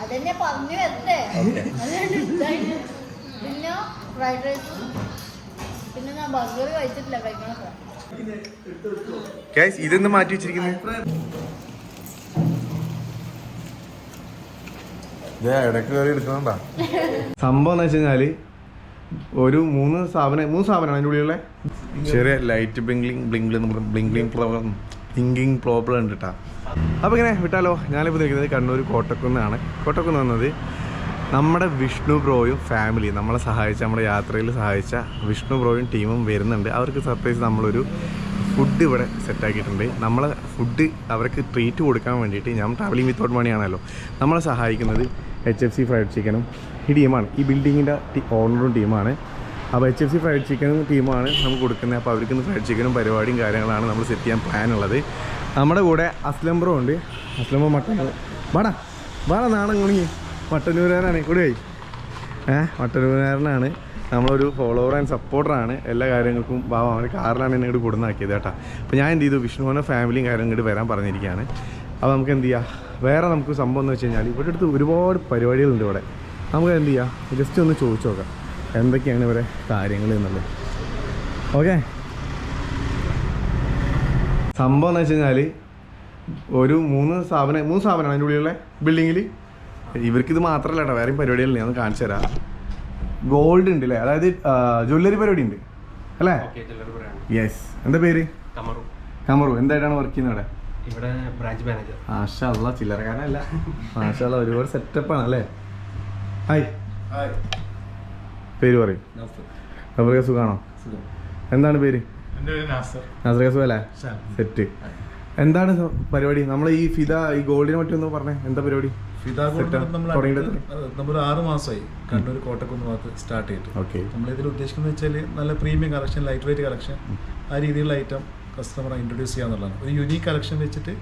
അതെന്നെ പറഞ്ഞു വരട്ടെ. പിന്നെ ഫ്രൈഡ് റൈസ്, പിന്നെ ഞാൻ ബർഗർ കഴിച്ചിട്ടില്ല, കഴിക്കണൊക്കെ. ഇതൊന്ന് മാറ്റി വെച്ചിരിക്കുന്നത് ഇടയ്ക്ക് കയറി എടുക്കണണ്ടാ. സംഭവം എന്ന് വെച്ച് കഴിഞ്ഞാല് ഒരു മൂന്ന് സാധനമാണ് അതിൻ്റെ ഉള്ളിലുള്ള ചെറിയ ലൈറ്റ് ബ്ലിങ്കിങ് പ്രോബ്ലം ഉണ്ട് കേട്ടോ. അപ്പോൾ ഇങ്ങനെ വിട്ടാലോ. ഞാനിപ്പോൾ നിൽക്കുന്നത് കണ്ണൂർ കോട്ടക്കുന്നാണ്. കോട്ടക്കുന്ന് വന്നത് നമ്മുടെ വിഷ്ണു ബ്രോയും ഫാമിലി നമ്മളെ സഹായിച്ച, നമ്മുടെ യാത്രയിൽ സഹായിച്ച വിഷ്ണു ബ്രോയും ടീമും വരുന്നുണ്ട്. അവർക്ക് സർപ്രൈസ് നമ്മളൊരു ഫുഡ് ഇവിടെ സെറ്റാക്കിയിട്ടുണ്ട്. നമ്മളെ ഫുഡ് അവർക്ക് ട്രീറ്റ് കൊടുക്കാൻ വേണ്ടിയിട്ട്, ഞാൻ ട്രാവലിംഗ് വിത്തൗട്ട് മണിയാണല്ലോ, നമ്മളെ സഹായിക്കുന്നത് HFC ഫ്രൈഡ് ചിക്കനും ഈ ടീമാണ്. ഈ ബിൽഡിങ്ങിൻ്റെ ഓണറും ടീമാണ്. അപ്പോൾ HFC ഫ്രൈഡ് ചിക്കനും ടീമാണ് നമുക്ക് കൊടുക്കുന്നത്. അപ്പോൾ അവർക്ക് ഫ്രൈഡ് ചിക്കനും പരിപാടിയും കാര്യങ്ങളാണ് നമ്മൾ സെറ്റ് ചെയ്യാൻ പ്ലാൻ ഉള്ളത്. നമ്മുടെ കൂടെ അസ്ലം ബ്രോ ഉണ്ട്. അസ്ലം ബ്രോ വാടാ നാടൻ കുണിങ്ങി മട്ടന്നൂരുകാരാണ്. കൂടെ മട്ടന്നൂരുകാരനാണ്. നമ്മളൊരു ഫോളോവർ ആൻഡ് സപ്പോർട്ടറാണ്. എല്ലാ കാര്യങ്ങൾക്കും അവൻ്റെ കാറിലാണ് എന്നെ ഇങ്ങോട്ട് കൊടുന്നാക്കിയത് കേട്ടോ. അപ്പോൾ ഞാൻ എന്ത് ചെയ്തു, വിഷ്ണുവിൻ്റെ ഫാമിലിയും കാര്യം ഇങ്ങോട്ട് വരാൻ പറഞ്ഞിരിക്കുകയാണ്. അപ്പോൾ നമുക്ക് എന്ത് ചെയ്യാം, വേറെ നമുക്ക് സംഭവം എന്ന് വെച്ച് കഴിഞ്ഞാൽ ഇവിടെ അടുത്ത് ഒരുപാട് പരിപാടികളുണ്ട് ഇവിടെ. നമുക്ക് എന്ത് ചെയ്യാം, ജസ്റ്റ് ഒന്ന് ചോദിച്ചു നോക്കാം എന്തൊക്കെയാണ് ഇവിടെ കാര്യങ്ങൾ എന്നുള്ളത്. ഓക്കെ, സംഭവം എന്ന് വെച്ച് കഴിഞ്ഞാൽ ഒരു മൂന്ന് സ്ഥാപനമാണ് അതിൻ്റെ ഉള്ളിലുള്ള ബിൽഡിങ്ങിൽ. ഇവർക്കിത് മാത്രമല്ല കേട്ടോ, വേറെയും പരിപാടികളില്ല. ഞാൻ കാണിച്ചു തരാം. ഗോൾഡ് ഉണ്ട് അല്ലേ, അതായത് ജ്വല്ലറി പരിപാടി ഉണ്ട് അല്ലേ? യെസ്. എന്താ പേര്? കമറു. എന്തായിട്ടാണ് വർക്ക് ചെയ്യുന്നത് ഇവിടെ? Branch manager. മാഷാ അല്ലാഹ്, ചില്ലറക്കാരനല്ല. മാഷാ അല്ലാഹ്, ഒരുപാട് സെറ്റപ്പാണ് അല്ലേ? ഹായ്, പേര് പറയും. അവർക്ക് സുഖാണോ? എന്താണ് പേര്? നാസർ കസു അല്ലേ? സെറ്റ്. എന്താണ് പരിപാടി? നമ്മൾ ഈ ഫിദ ഈ ഗോൾഡിനെ പറ്റി പറഞ്ഞേ, എന്താ പരിപാടി? നമ്മൾ 6 മാസമായി കണ്ണൂർ കോട്ടക്കുന്ന് ഭാഗത്ത് സ്റ്റാർട്ട് ചെയ്തിട്ട്. ഓക്കെ, നമ്മളിതിൽ ഉദ്ദേശിക്കുന്നത് വെച്ചാൽ നല്ല premium collection, light weight collection, ആ രീതിയിലുള്ള ഐറ്റം കസ്റ്റമറെ ഇൻട്രൊഡ്യൂസ് ചെയ്യുക എന്നുള്ളതാണ്. ഒരു യുണീക്ക് കളക്ഷൻ വെച്ചിട്ട്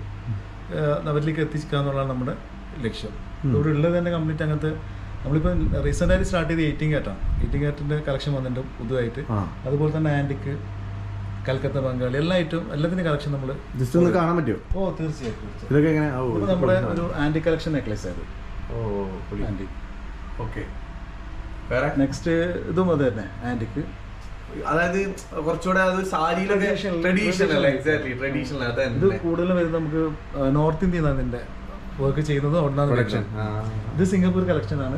അവരിലേക്ക് എത്തിക്കുക എന്നുള്ളതാണ് നമ്മുടെ ലക്ഷ്യം. ഇവിടെ ഉള്ളത് തന്നെ കംപ്ലീറ്റ് അങ്ങനത്തെ. നമ്മളിപ്പോൾ റീസെൻ്റ് ആയിട്ട് സ്റ്റാർട്ട് ചെയ്ത് 18 കാറ്റാണ്. 18 കാറ്റിൻ്റെ കളക്ഷൻ വന്നിട്ടുണ്ട് പുതുതായിട്ട്. അതുപോലെ തന്നെ ആൻറ്റിക്ക്, കൽക്കത്ത, ബംഗാളി, എല്ലാ ഐറ്റവും എല്ലാത്തിൻ്റെ കളക്ഷൻ നമ്മൾ ജസ്റ്റ് ഒന്ന് കാണാൻ പറ്റുമോ? ഓ തീർച്ചയായിട്ടും. ഇതൊക്കെ എങ്ങനെ? നമ്മുടെ ഒരു ആൻറ്റി കളക്ഷൻ നെക്ലേസ് ആയത്. ആൻറ്റി. ഓക്കെ, വേറെ നെക്സ്റ്റ് ഇതും അത് തന്നെ ആൻറ്റിക്ക്. അതായത് കുറച്ചുകൂടെ അത് സാരിയിലൊക്കെ ട്രഡീഷണൽ. ഇത് കൂടുതലും വരുന്നത് നമുക്ക് നോർത്ത് ഇന്ത്യയിൽ അതിന്റെ വർക്ക് ചെയ്യുന്നത്. ഒന്നാണ് ഇത് സിംഗപ്പൂർ കളക്ഷൻ ആണ്.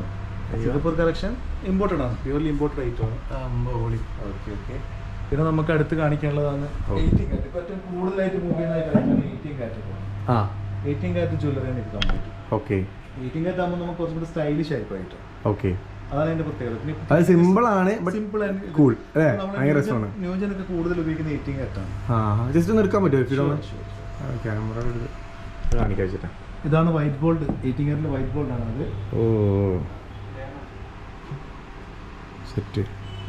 സിംഗപ്പൂർ കളക്ഷൻ ഇമ്പോർട്ടഡ് ആണ്, പ്യൂർലി ഇമ്പോർട്ടഡ് ഐറ്റം ആണ്. പിന്നെ നമുക്ക് അടുത്ത് കാണിക്കാനുള്ളതാണ് 18 കാറ്റ്. ഇപ്പൊ ഏറ്റവും കൂടുതലായിട്ട് മൂവ് ചെയ്യുന്ന 18 കാറ്റ്. 18 കാറ്റ് ജ്വല്ലറിയാണ് ഇത് കംപ്ലീറ്റ്. ഓക്കെ, 18 കാറ്റ് ആകുമ്പോൾ നമുക്ക് കുറച്ചുകൂടി സ്റ്റൈലിഷ് ആയിട്ട്. ഓക്കെ, അതാണ് അതിന്റെ പ്രത്യേകത. അത് സിമ്പിൾ ആണ്, സിമ്പിൾ ആൻഡ് കൂൾ. ഭയങ്കര രസമാണ്. ന്യൂജനൊക്കെ കൂടുതൽ ഉപയോഗിക്കുന്ന 18 കാറ്റാണ്. ജസ്റ്റ് ഒന്ന് എടുക്കാൻ പറ്റുമോ? ക്യാമറ കാണിക്കാൻ വെച്ചിട്ടാ. ഇതാണ് വൈറ്റ് ഗോൾഡ്. 18 കാറ്റിലെ വൈറ്റ് ഗോൾഡ് ആണ് അത്. ഓ സെറ്റ്,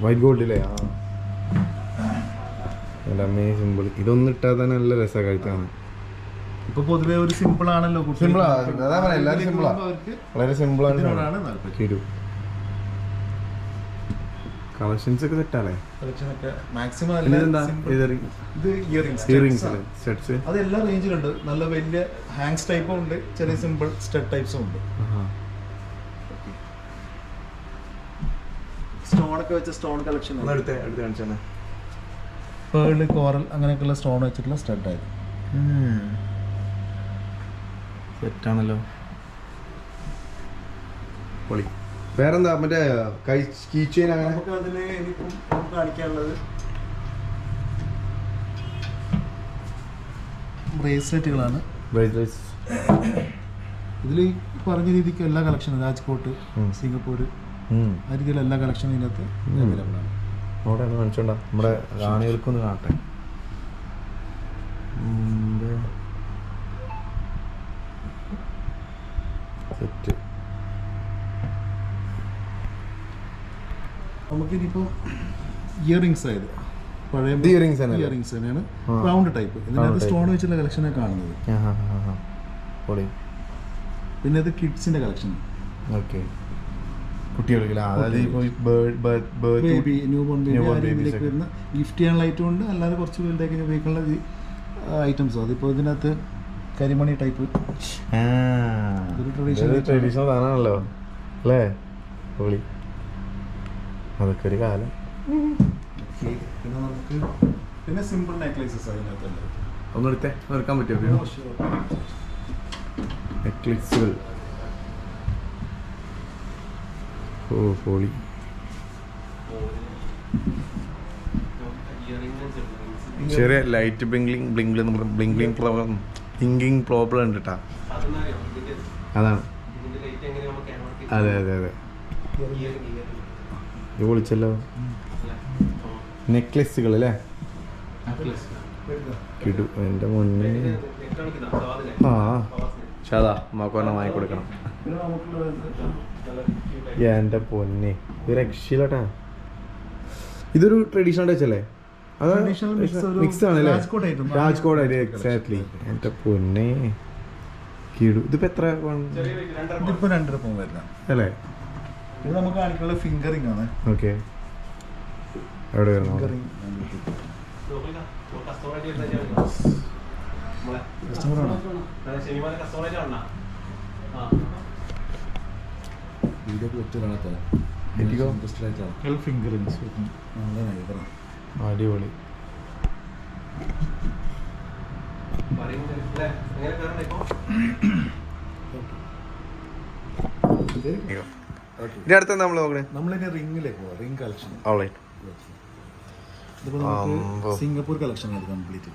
വൈറ്റ് ഗോൾഡ് അല്ലേ? അമ്മേ സിമ്പിൾ. ഇതൊന്നും ഇട്ടാൽ തന്നെ നല്ല രസമാണ് കഴിക്കാൻ. ഇപ്പൊ പൊതുവെ ഒരു സിമ്പിൾ ആണല്ലോ. എല്ലാവരും സിമ്പിളാണ്, വളരെ സിമ്പിളാണ്. കളക്ഷൻസ് ഒക്കെ സെറ്റാണേ. മാക്സിമം അത് എല്ലാ റേഞ്ചിലുണ്ട്. നല്ല വലിയ ഹാങ്സ് ടൈപ്പും ഉണ്ട്, ചെറിയ സിമ്പിൾ സ്റ്റഡ് ടൈപ്സും ഉണ്ട്. സ്റ്റോണൊക്കെ വെച്ച സ്റ്റോൺ കളക്ഷൻ, പേള്, കോറൽ അങ്ങനെയൊക്കെയുള്ള സ്റ്റോൺ വെച്ചിട്ടുള്ള സ്റ്റഡ് ആയത്. സെറ്റാണല്ലോ, പൊളി. വേറെന്താ മറ്റേ കീ ചെയിൻ അങ്ങനെ? നമുക്ക് അതിന് ഇനിയിപ്പം നമുക്ക് കാണിക്കാനുള്ളത് ബ്രേസ്ലെറ്റുകളാണ്. ഇതിൽ പറഞ്ഞ രീതിക്ക് എല്ലാ കളക്ഷനും, രാജ്കോട്ട്, സിംഗപ്പൂർ, ആ രീതിയിൽ എല്ലാ കളക്ഷനും ഇതിനകത്ത് അവൈലബിൾ ആണ്. അവിടെ കാണിച്ചോണ്ട, നമ്മുടെ റാണികൾക്കൊന്ന് കാണട്ടെ. സെറ്റ്. നമുക്കിനിപ്പോൾ ഇയറിങ്സ് ആയത് പഴയ ഇയറിങ്സ് തന്നെയാണ്, റൗണ്ട് ടൈപ്പ്. ഇതിനകത്ത് സ്റ്റോൺ വെച്ചുള്ള കളക്ഷനാണ് കാണുന്നത്. പിന്നെ ഇത് കിഡ്സിന്റെ കളക്ഷൻ. ഓക്കെ, കുട്ടികൾക്ക് വരുന്ന ഗിഫ്റ്റ് ചെയ്യാനുള്ള ഐറ്റം ഉണ്ട്, അല്ലാതെ കുറച്ച് വലുതാക്കി ഉപയോഗിക്കാനുള്ള ഐറ്റംസും. അതിപ്പോൾ ഇതിനകത്ത് കരിമണി ടൈപ്പ്, ഇതൊരു ട്രഡീഷണൽ സാധനമാണല്ലോ അല്ലേ? പൊളി. അതൊക്കെ ഒരു കാലം. പിന്നെ നമുക്ക് പിന്നെ സിമ്പിൾ നെക്ലേസസ് അതിനകത്തുണ്ട്. ഒന്നെടുത്തേ, എടുക്കാൻ പറ്റുമോ? നെക്ലേസുകൾ. ഓ പൊളി. ചെറിയ ലൈറ്റ് ബ്ലിംഗ്ലിംഗ് ബ്ലിംഗ്ലിംഗ് പ്രോബ്ലം ഉണ്ട് കേട്ടാ. അതാണ്. അതെ അതെ അതെ, ഇത് പൊളിച്ചല്ലോ. നെക്ലേസുകൾ അല്ലേ? കിടു എൻ്റെ മുന്നേ. ആ പക്ഷെ അതാ അമ്മക്ക് പറഞ്ഞാൽ വാങ്ങിക്കൊടുക്കണം. എൻ്റെ പൊന്നെ, ഇത് രക്ഷയില്ലട്ടാ. ഇതൊരു ട്രഡീഷണൽ ടച്ച് അല്ലേ? മിക്സ് ആണല്ലേ? രാജ്കോട്ട് ആയിട്ട് എക്സാക്ട്ലി. എൻ്റെ പൊന്നെ കിടു. ഇതിപ്പോ എത്ര? ഇതിപ്പോ 2.5 പവൻ വരുന്ന അല്ലേ? ഇത് നമുക്ക് കാണിക്കാനുള്ള ഫിംഗറിംഗ് ആണ്. ഓക്കെ, എവിടെ വരുന്നു? അടിപൊളി. ഇനി അടുത്ത നമ്മൾ നോക്കണേ, നമ്മളിനി റിംഗിലേക്ക് പോവാം. റിംഗ് കളക്ഷൻ സിംഗപ്പൂർ കളക്ഷൻ ആണ് കംപ്ലീറ്റ്.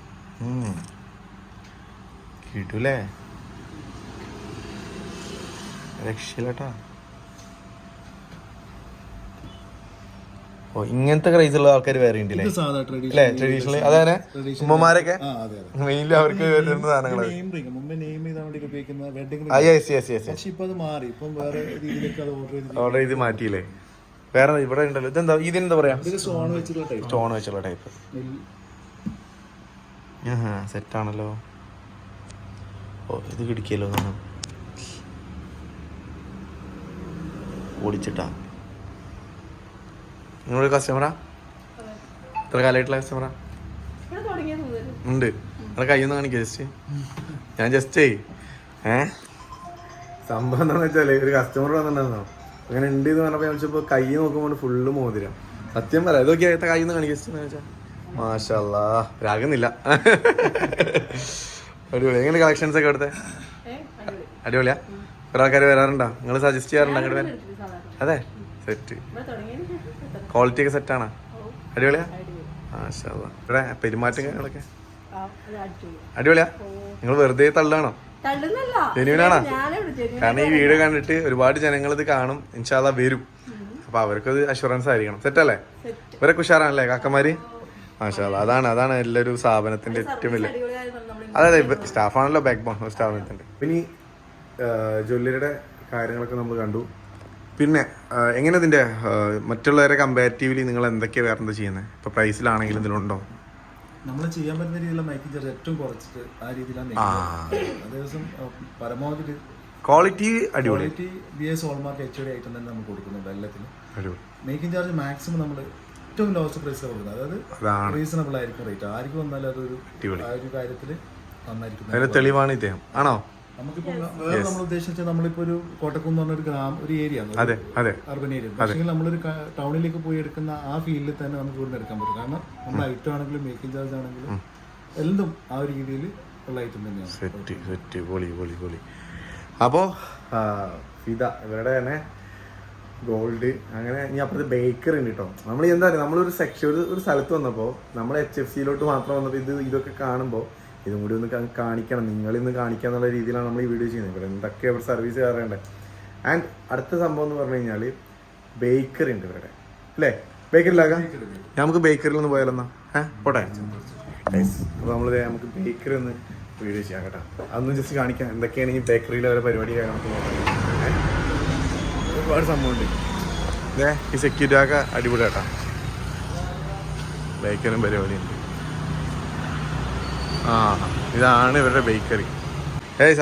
കിട്ടൂലേ? രക്ഷയില്ലട്ടാ. ഓ, ഇങ്ങനത്തെ ക്രൈസുള്ള ആൾക്കാർ വേറെ ഉണ്ടല്ലേ? ട്രഡീഷണൽ അതാണ് ഉമ്മമാരൊക്കെ മെയിൻലി അവർക്ക് വരുന്ന സാധനങ്ങൾ. ഓർഡർ ചെയ്ത് മാറ്റിയില്ലേ? വേറെ ഇവിടെ ഉണ്ടല്ലോ. ഇതെന്താ? ഇതിനെന്താ പറയാ? സ്റ്റോൺ വെച്ചുള്ള ടൈപ്പ്. സെറ്റാണല്ലോ. ഓ, ഇത് കിടിക്കല്ലോ. ഓടിച്ചിട്ടാ. നിങ്ങളൊരു കസ്റ്റമറാ? എത്ര കാലമായിട്ടുള്ള കസ്റ്റമറാ ഉണ്ട്? നിങ്ങളെ കയ്യൊന്ന് കാണിക്കുക ജസ്റ്റ്. ഞാൻ ജസ്റ്റ് സംഭവം എന്താണെന്ന് വെച്ചാൽ ഒരു കസ്റ്റമർ വന്നിട്ടുണ്ടായിരുന്നോ, അങ്ങനെ ഉണ്ട് എന്ന് പറഞ്ഞപ്പോൾ ഞാൻ വിളിച്ചപ്പോൾ കൈ നോക്കുമ്പോൾ ഫുള്ള് മോതിരം. സത്യം പറയാം, ഇതൊക്കെ കൈ ഒന്ന് കാണിക്കുക ജസ്റ്റ് എന്ന് വെച്ചാൽ. മാഷല്ലാ, രാഗുന്നില്ല. അടിപൊളി. എങ്ങനെ കളക്ഷൻസ് ഒക്കെ എടുത്തേ? അടിപൊളിയാ. കുറെ ആൾക്കാർ വരാറുണ്ടോ? നിങ്ങൾ സജസ്റ്റ് ചെയ്യാറുണ്ടോ അങ്ങോട്ട് വരാൻ? അതെ, സെറ്റ്. ക്വാളിറ്റി ഒക്കെ സെറ്റാണോ? അടിപൊളിയാ. മാഷല്ലാ. ഇവിടെ പെരുമാറ്റം കാര്യങ്ങളൊക്കെ അടിപൊളിയാ. നിങ്ങൾ വെറുതെ തള്ളാണോ? ജെന്യുവിനാണോ? കാരണം ഈ വീഡിയോ കണ്ടിട്ട് ഒരുപാട് ജനങ്ങൾ ഇത് കാണും, ഇൻഷാല്ലാ വരും. അപ്പൊ അവർക്കത് അഷുറൻസ് ആയിരിക്കണം. സെറ്റല്ലേ? ഇവരൊക്കെ ഉഷാറാണല്ലേ കാക്കമാര്? മാഷാല്ലാ. അതാണ് എല്ലാവരും സ്ഥാപനത്തിന്റെ ഏറ്റവും വലിയ. അതെ, സ്റ്റാഫാണല്ലോ ബാക്ക് ബോൺ സ്ഥാപനത്തിന്റെ. പിന്നെ ജ്വല്ലറിയുടെ കാര്യങ്ങളൊക്കെ നമ്മൾ കണ്ടു. പിന്നെ എങ്ങനെ ഇതിന്റെ മറ്റുള്ളവരെ കമ്പാരിറ്റീവ്ലി നിങ്ങൾ എന്തൊക്കെയാ വേറെ എന്താ ചെയ്യുന്നത്? ഇപ്പൊ പ്രൈസിലാണെങ്കിലും ഇതിലുണ്ടോ? നമ്മൾ ചെയ്യാൻ പറ്റുന്ന രീതിയിലുള്ള മേക്കിംഗ് ചാർജ് ഏറ്റവും കുറച്ചിട്ട് ആ രീതിയിലാണ് ദിവസം പരമാവധി ക്വാളിറ്റി അടിപൊളി. BS ഹോൾമാർക്ക് HOD ഐറ്റം തന്നെ നമ്മൾ കൊടുക്കുന്നുണ്ട് എല്ലാത്തിനും. മേക്കിംഗ് ചാർജ് മാക്സിമം നമ്മൾ ഏറ്റവും ലോവസ്റ്റ് പ്രൈസിലാണ് കൊടുക്കുന്നത്. അതായത് റീസണബിൾ ആയിരിക്കും റേറ്റ്. ആർക്ക് വന്നാലും അതൊരു ആ ഒരു കാര്യത്തിൽ നന്നായിരിക്കും. തെളിവാണ് ഇദ്ദേഹം ആണോ? നമുക്കിപ്പോ വേറെ നമ്മൾ ഉദ്ദേശിച്ച നമ്മളിപ്പോ ഒരു കോട്ടക്കുന്ന് പറഞ്ഞ ഒരു ഏരിയ ആണ്, അർബൻ ഏരിയ. പക്ഷേ നമ്മളൊരു ടൗണിലേക്ക് പോയി എടുക്കുന്ന ആ ഫീൽഡിൽ തന്നെ നമുക്ക് ഇവിടെ എടുക്കാൻ പറ്റും. കാരണം നമ്മുടെ ഐറ്റം ആണെങ്കിലും മേക്കിംഗ് ചാർജ് ആണെങ്കിലും എല്ലാം ആ ഒരു രീതിയിൽ ഉള്ള ഐറ്റം തന്നെയാണ്. സെറ്റ് പൊളി. അപ്പോൾ ഫിദ ഇവരുടെ തന്നെ ഗോൾഡ്. അങ്ങനെ ഇനി അപ്പുറത്ത് ബേക്കറി ഉണ്ട് കേട്ടോ. നമ്മൾ എന്താ പറയുക, നമ്മളൊരു സെക്ഷൻ ഒരു സ്ഥലത്ത് വന്നപ്പോൾ നമ്മൾ HFCയിലോട്ട് മാത്രം വന്നപ്പോൾ ഇതൊക്കെ കാണുമ്പോൾ ഇതും കൂടി ഒന്ന് കാണിക്കണം, നിങ്ങളിന്ന് കാണിക്കുക എന്നുള്ള രീതിയിലാണ് നമ്മൾ ഈ വീഡിയോ ചെയ്യുന്നത്. ഇവിടെ എന്തൊക്കെ ഇവിടെ സർവീസ് കയറേണ്ടത്. ആൻഡ് അടുത്ത സംഭവം എന്ന് പറഞ്ഞു കഴിഞ്ഞാൽ ബേക്കറി ഉണ്ട് ഇവരുടെ അല്ലേ? ബേക്കറിയിലാക്കാം. നമുക്ക് ബേക്കറിയിൽ ഒന്ന് പോയാലെന്നാ പോട്ടെ. അപ്പോൾ നമുക്ക് ബേക്കറി ഒന്ന് വീഡിയോ ചെയ്യാം കേട്ടോ. അതൊന്നും ജസ്റ്റ് കാണിക്കാം എന്തൊക്കെയാണ് ഈ ബേക്കറിയിൽ അവരെ പരിപാടി കാര്യങ്ങളൊക്കെ നോക്കാം. ഒരുപാട് സംഭവമുണ്ട്. ഈ സെക്യൂരിറ്റി ഒക്കെ അടിപൊളി കേട്ടോ. ബേക്കറിയും പരിപാടിയുണ്ട്. ഇതാണ് ഇവരുടെ ബേക്കറി.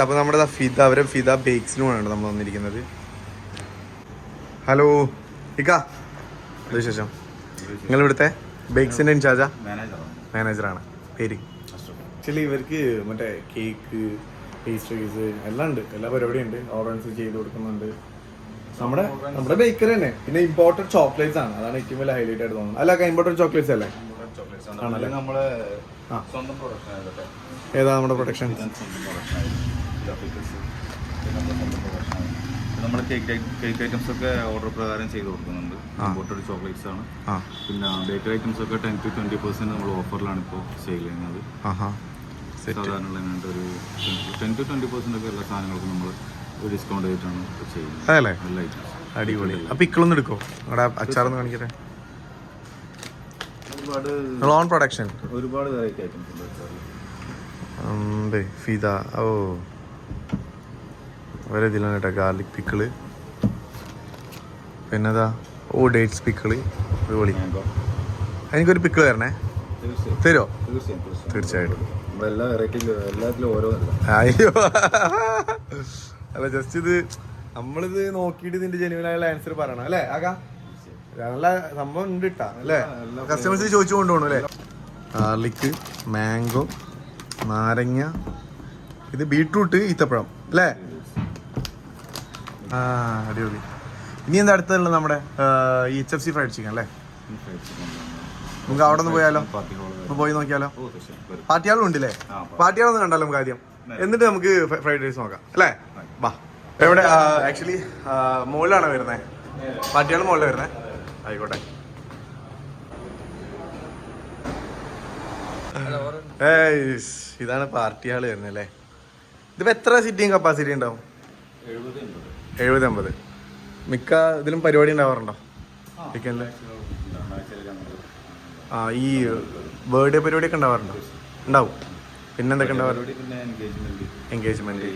അപ്പോൾ നമ്മുടെ അവരെ ഫിദ ബേക്സിനുമാണ് നമ്മൾ വന്നിരിക്കുന്നത്. ഹലോ ഇക്ക, വിശേഷം? നിങ്ങൾ ഇവിടുത്തെ ബേക്സിന്റെ ഇൻചാർജാ? മാനേജറാണ്. പേര്? ആക്ച്വലി ഇവർക്ക് മറ്റേ കേക്ക് പേസ്ട്രീസ് എല്ലാം ഉണ്ട്, എല്ലാ പരിപാടിയും ഉണ്ട്. ഓർഡൻസ് ചെയ്ത് കൊടുക്കുന്നുണ്ട്. നമ്മുടെ ബേക്കറി തന്നെ. പിന്നെ ഇമ്പോർട്ടഡ് ചോക്ലേറ്റ്സ് ആണ്, അതാണ് ഏറ്റവും വലിയ ഹൈലൈറ്റ് ആയിട്ട് തോന്നുന്നത്. അല്ല ഇമ്പോർട്ടഡ് ചോക്ലേറ്റ്സ് അല്ലേ? ആണല്ലേ? നമ്മളെ സ്വന്തം പ്രൊഡക്ഷൻ ആയതൊക്കെ. ഏതാ നമ്മുടെ പ്രൊഡക്ഷൻ? നമ്മൾ കേക്ക് ഐറ്റംസ് ഒക്കെ ഓർഡർ പ്രകാരം ചെയ്ത് കൊടുക്കുന്നുണ്ട്. ഇമ്പോർട്ടഡ് ചോക്ലേറ്റ്സ് ആണ്. പിന്നെ ബേക്കറി ഐറ്റംസ് ഒക്കെ 10 to 20% നമ്മൾ ഓഫറിലാണ് ഇപ്പോൾ സെയിൽ ചെയ്യുന്നത്. സാധാരണ ഒരു 10 to 20% ഒക്കെ എല്ലാ സാധനങ്ങൾക്കും നമ്മൾ ഡിസ്കൗണ്ട് ആയിട്ടാണ് ചെയ്യുന്നത്. അതല്ലേ? എല്ലാ ഐറ്റംസ് അടിപൊളി. അപ്പൊ ഇക്കളൊന്നും എടുക്കോ? നിങ്ങളുടെ അച്ചാറൊന്ന് കാണിക്കട്ടെ. ഓൺ പ്രൊഡക്ഷൻ ഒരുപാട് വെറൈറ്റി ഐറ്റംസ് ഉണ്ട്. ഫിദ വേറെ ഇതിലാണ് കേട്ടോ. ഗാർലിക് പിക്കിള്, പിന്നെതാ ഡേറ്റ്സ് പിക്കിള്. അടിപൊളി. എനിക്കൊരു പിക്കിള് തരണേ, തരുമോ? തീർച്ചയായിട്ടും. എല്ലാ വെറൈറ്റിയിലും എല്ലാത്തിലും ഓരോന്നല്ല. അയ്യോ അല്ല, ജസ്റ്റ് ഇത് നമ്മളിത് നോക്കിയിട്ട് ഇതിന്റെ ജെന്യുവനായുള്ള ആൻസർ പറയണം അല്ലേ? ആകാ നല്ല സംഭവം ഉണ്ട് ഇട്ടാ അല്ലേ? കസ്റ്റമേഴ്സ് ചോദിച്ചു കൊണ്ടുപോകണം അല്ലേ? ഗാർലിക്ക്, മാംഗോ, നാരങ്ങ, ഇത് ബീട്രൂട്ട്, ഈത്തപ്പഴം അല്ലേ? അടിപൊളി. ഇനി എന്താ അടുത്തുള്ളത്? നമ്മുടെ HFC ഫ്രൈഡ് ചിക്കൻ അല്ലേ? നമുക്ക് അവിടെ നിന്ന് പോയാലോ? പോയി നോക്കിയാലോ? പാർട്ടിയാളും ഉണ്ടല്ലേ? പാർട്ടിയാളൊന്നും കണ്ടാലോ നമുക്ക് ആദ്യം, എന്നിട്ട് നമുക്ക് ഫ്രൈഡ് റൈസ് നോക്കാം അല്ലേ? ബാ. എവിടെ? ആക്ച്വലി മുകളിലാണ് വരുന്നത്. പാർട്ടിയാൾ മുകളിൽ വരുന്നത്. ആയിക്കോട്ടെ. ഇതാണ് പാർട്ടിയാൾ വരുന്നത് അല്ലേ? ഇതിപ്പോ എത്ര സിറ്റിംഗ് കപ്പാസിറ്റി ഉണ്ടാവും? 70-80. മിക്ക ഇതിലും പരിപാടി ഉണ്ടാവാറുണ്ടോ ചിക്കനില്? ഈ ബർത്ത്ഡേ പരിപാടിയൊക്കെ ഉണ്ടാവാറുണ്ടോ? ഉണ്ടാവും. പിന്നെന്തൊക്കെ ഉണ്ടാവാറുണ്ട്? എൻഗേജ്മെന്റ്,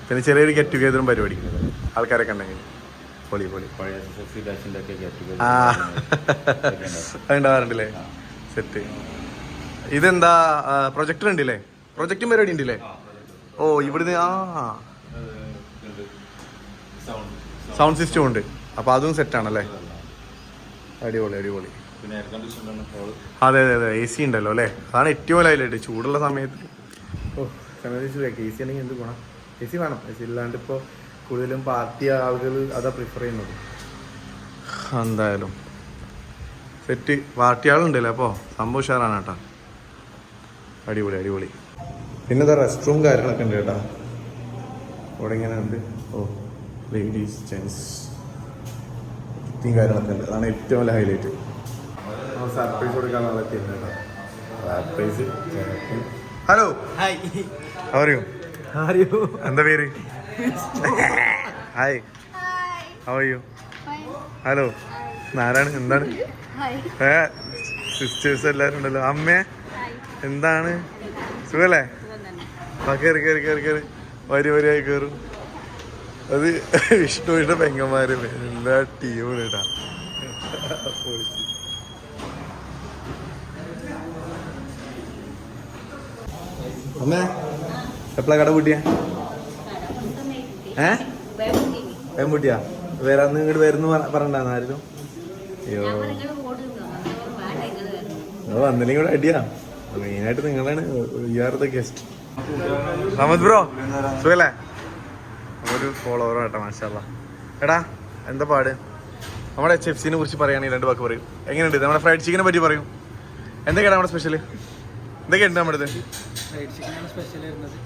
പിന്നെ ചെറിയൊരു ഗെറ്റ് ടുഗെദറും പരിപാടി ആൾക്കാരൊക്കെ ഉണ്ടെങ്കിൽ പൊളി. അതുണ്ടാവാറുണ്ടല്ലേ? സെറ്റ്. ഇതെന്താ പ്രൊജക്ടർ ഉണ്ടല്ലേ? പ്രൊജക്റ്റും പരിപാടി ഉണ്ടല്ലേ? ഇവിടുന്ന് സൗണ്ട് സിസ്റ്റം ഉണ്ട്. അപ്പൊ അതും സെറ്റാണല്ലേ? അടിപൊളി. അതെ AC ഉണ്ടല്ലോ അല്ലേ? അതാണ് ഏറ്റവും വലിയ ഹൈലൈറ്റ്. ചൂടുള്ള സമയത്ത് AC ആണെങ്കിൽ എന്ത് ഗുണം? AC വേണം. AC ഇല്ലാണ്ട് ഇപ്പോൾ കൂടുതലും പാർട്ടി ആളുകൾ അതാ പ്രിഫർ ചെയ്യുന്നത്. എന്തായാലും സെറ്റ്. പാർട്ടി ആളുണ്ടല്ലേ? അപ്പോൾ സംഭവം ഉഷാറാണ് കേട്ടോ. അടിപൊളി. പിന്നെ ഇതാ റെസ്റ്റ് റൂം കാര്യങ്ങളൊക്കെ ഉണ്ട് കേട്ടോ. ഇവിടെ ഇങ്ങനെ ഉണ്ട്. ലേഡീസ്, ജെൻസ് വൃത്തിയും കാര്യങ്ങളൊക്കെ ഉണ്ട്. അതാണ് ഏറ്റവും വലിയ ഹൈലൈറ്റ്. സർപ്രൈസ് കൊടുക്കാൻ surprise. Hello, how are you? എന്താ പേര്? Hi, how are you? Hello, ആരാണ്? എന്താണ്? സിസ്റ്റേഴ്സ് എല്ലാവരും ഉണ്ടല്ലോ. അമ്മേ, എന്താണ്? സുഖല്ലേ? കേറി വരിയായി കയറും. അത് വിഷ്ണുവിന്റെ പെങ്ങന്മാര് എല്ലാ ടീമും ഇടാ. അമ്മേ, എപ്പോഴാ കട പൂട്ടിയ? പൂട്ടിയാ? വരാന്ന് ഇങ്ങോട്ട് വരുന്നു പറഞ്ഞാന്ന് ആരും? അയ്യോ, വന്നില്ലെങ്കിൽ ഇവിടെ അടിയാ. മെയിനായിട്ട് നിങ്ങളാണ് ഗസ്റ്റ്. അഹമ്മദ് ബ്രോ, സുഖല്ലേ? ഒരു ഫോളോവർ കേട്ടോ, മാഷാല്ലാ. എടാ, എന്താ പാട്? നമ്മുടെ HFCനെ കുറിച്ച് പറയുകയാണെങ്കിൽ 2 വാക്ക് പറയും. എങ്ങനെയുണ്ട് നമ്മുടെ ഫ്രൈഡ് ചിക്കനെ പറ്റി പറയും? എന്തൊക്കെയാണ് നമ്മുടെ സ്പെഷ്യൽ? എന്തൊക്കെയുണ്ട് നമ്മുടെ ഇത്? ഫ്രൈഡ് ചിക്കനാണ് സ്പെഷ്യൽ വരുന്നത്.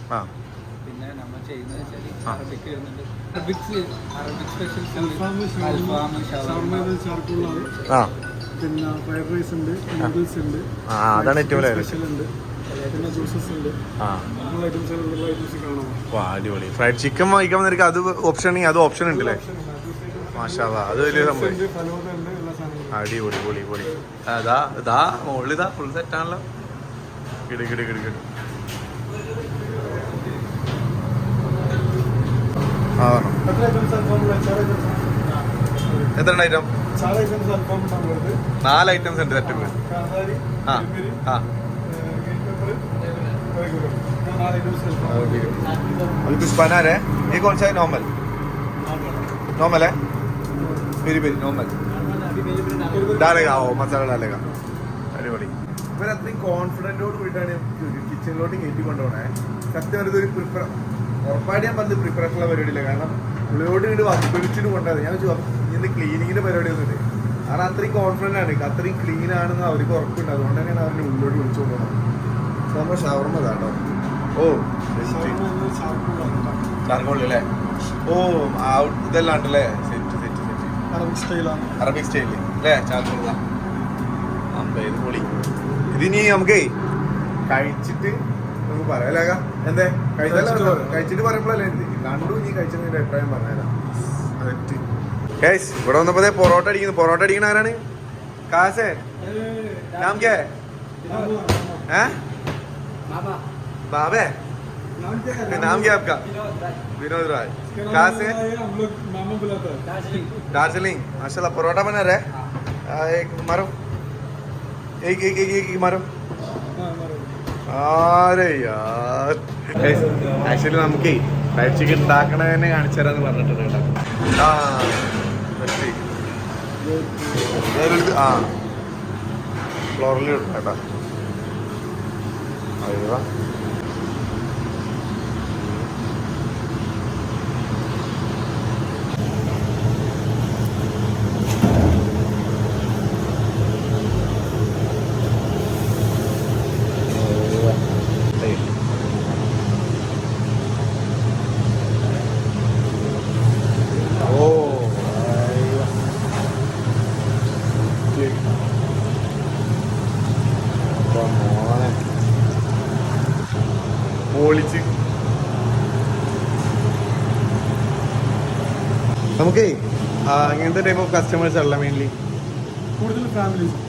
പിന്നെ നമ്മൾ ചെയ്യുന്നത് വെച്ചാൽ അറബിക് വരുന്നുണ്ട്. അറബിക് സ്പെഷ്യൽ പിന്നെ ഫ്രൈഡ് റൈസ് ഉണ്ട്, നൂഡിൽസ് ഉണ്ട്, അതാണ് ഏറ്റവും സ്പെഷ്യൽ ഉണ്ട്, പിന്നെ ജ്യൂസസ് ഉണ്ട്. അടിപൊളി. ഫ്രൈഡ് ചിക്കൻ വാങ്ങിക്കാൻ നിനക്ക് അത് ഓപ്ഷൻ ആണെങ്കിൽ അത് ഓപ്ഷൻ ഉണ്ടല്ലേ? മാഷാല്ലാ, അത് വലിയ സംഭവം. അടിപൊളി. ഇതാ മുകളിലിതാ ഫുൾ സെറ്റ് ആണല്ലോ. കിട് എത്ര ഐറ്റം? 4 ഐറ്റംസ് ഉണ്ട് സെറ്റ്. कुछ बना रहे? ये कौन सा है? नॉर्मल है? पेरी नॉर्मल डालेगा, मसाला डालेगा. അടിപൊളി. ഇവർ അത്രയും കോൺഫിഡൻറ്റോട് കൂടിയിട്ടാണ് കിച്ചണിലോട്ട് കയറ്റി കൊണ്ടുപോകണേ. സത്യം പറഞ്ഞത് ഒരു ഉറപ്പായിട്ട് ഞാൻ പറഞ്ഞത് പ്രിപ്പറേഷനുള്ള പരിപാടിയില്ല. കാരണം ഉള്ളിലോട്ട് ഇങ്ങോട്ട് വപ്പിടിച്ചിട്ട് കൊണ്ടുപോയത്. ഞാൻ ഇതിന്റെ ക്ലീനിങ്ങിന്റെ പരിപാടി ഒന്നുമില്ല. കാരണം അത്രയും കോൺഫിഡൻ്റ് ആണ്, അത്രയും ക്ലീൻ ആണെന്ന് അവർക്ക് ഉറപ്പുണ്ട്. അതുകൊണ്ട് തന്നെയാണ് അവരുടെ ഉള്ളിലോട്ട് വിളിച്ചു കൊണ്ടുപോകണം. നമ്മൾ ഷവർമ്മ കേട്ടോ. ഓ ചാർക്കോളല്ലേ? ഓ ഇതെല്ലാം ഉണ്ടല്ലേ? സെറ്റ് സെറ്റ് സെറ്റ് അറബിക് സ്റ്റൈലാണ്. അറബിക് സ്റ്റൈലിൽ അല്ലേ? ചാർക്കോള ഇത് പൊളി. ഇതിനി നമുക്കേ കഴിച്ചിട്ട് നമുക്ക് പറയാം. എന്തേ കഴിച്ചിട്ട് പറയുമ്പോഴല്ലേ കണ്ടു നീ കഴിച്ചതിന്റെ അഭിപ്രായം പറഞ്ഞുതരാം. ഇവിടെ വന്നപ്പോ പൊറോട്ട അടിക്കുന്നു. പൊറോട്ട അടിക്കണ ആരാണ്? കാസേ നാം ക്യാ है? बाबे नाम क्या आपका? विनोद राय. कहाँ से? दार्जिलिंग. माशाल्लाह परोठा बना रहे. एक मारो, एक एक एक एक मारो. अरे यार ആക്ച്വലി നമുക്ക് ഫ്രൈഡ് ചിക്കൻ ഉണ്ടാക്കണ തന്നെ കാണിച്ചു തരാന്ന് പറഞ്ഞിട്ടുണ്ട് കേട്ടോ. ഫ്ലോറിൽ ഇടും കേട്ടോ. അയ്യോ പൊളിച്ച്. നമുക്കേ ഇങ്ങനത്തെ ടൈപ്പ് ഓഫ് കസ്റ്റമേഴ്സ് അല്ല മെയിൻലി കൂടുതൽ